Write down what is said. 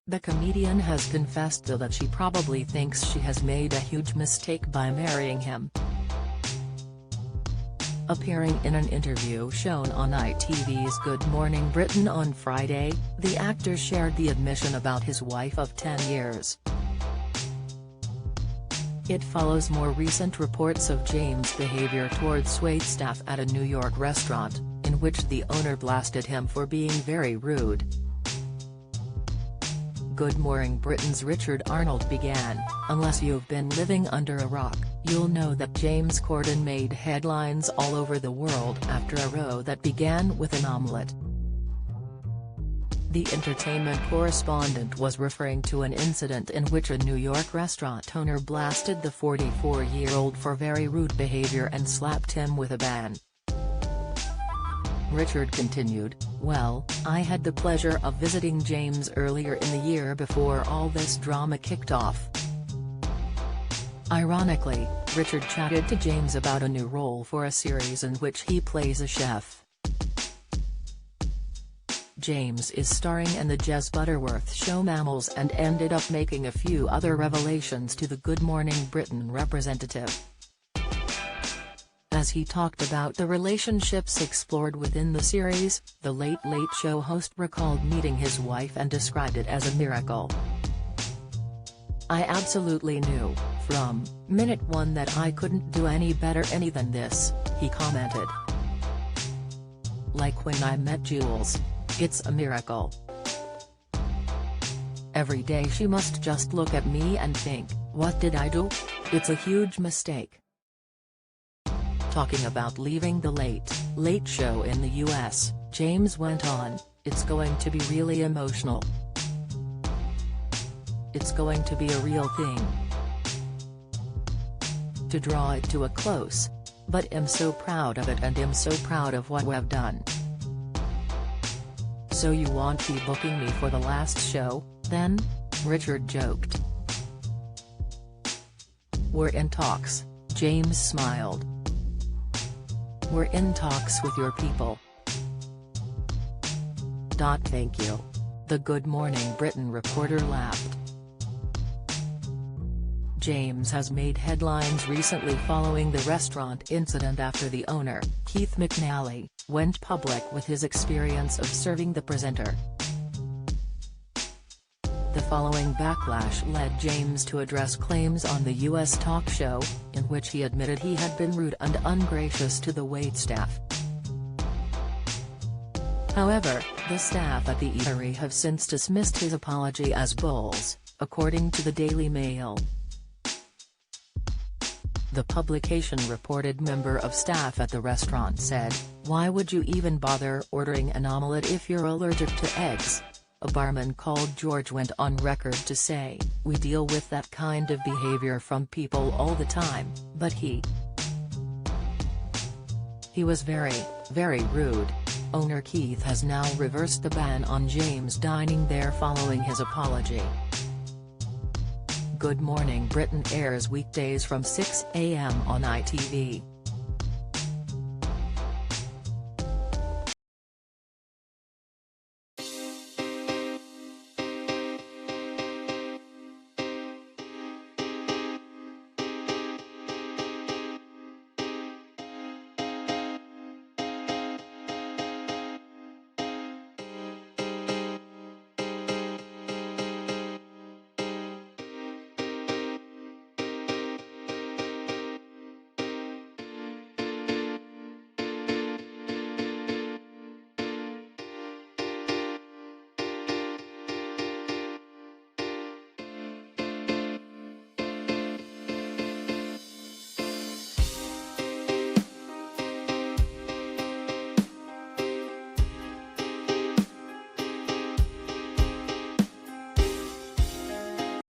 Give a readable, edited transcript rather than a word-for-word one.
The comedian has confessed that she probably thinks she has made a huge mistake by marrying him. Appearing in an interview shown on ITV's Good Morning Britain on Friday, the actor shared the admission about his wife of 10 years. It follows more recent reports of James' behavior towards waitstaff at a New York restaurant, in which the owner blasted him for being very rude. Good Morning Britain's Richard Arnold began, "Unless you've been living under a rock, you'll know that James Corden made headlines all over the world after a row that began with an omelette." The entertainment correspondent was referring to an incident in which a New York restaurant owner blasted the 44-year-old for very rude behavior and slapped him with a ban. Richard continued, "Well, I had the pleasure of visiting James earlier in the year before all this drama kicked off." Ironically, Richard chatted to James about a new role for a series in which he plays a chef. James is starring in the Jez Butterworth show Mammals and ended up making a few other revelations to the Good Morning Britain representative. As he talked about the relationships explored within the series, the Late Late Show host recalled meeting his wife and described it as a miracle. "I absolutely knew, from minute one, that I couldn't do any better than this," he commented. "Like when I met Jules. It's a miracle. Every day she must just look at me and think, what did I do? It's a huge mistake." Talking about leaving the Late Show in the US, James went on, "It's going to be really emotional. It's going to be a real thing to draw it to a close. But I'm so proud of it and I'm so proud of what we've done." "So you won't be booking me for the last show, then?" Richard joked. "We're in talks," James smiled. "We're in talks with your people." Thank you," the Good Morning Britain reporter laughed. James has made headlines recently following the restaurant incident after the owner, Keith McNally, went public with his experience of serving the presenter. The following backlash led James to address claims on the U.S. talk show, in which he admitted he had been rude and ungracious to the waitstaff. However, the staff at the eatery have since dismissed his apology as bulls, according to the Daily Mail. The publication reported member of staff at the restaurant said, "Why would you even bother ordering an omelette if you're allergic to eggs?" A barman called George went on record to say, "We deal with that kind of behavior from people all the time, but he was very, very rude." Owner Keith has now reversed the ban on James dining there following his apology. Good Morning Britain airs weekdays from 6 a.m. on ITV.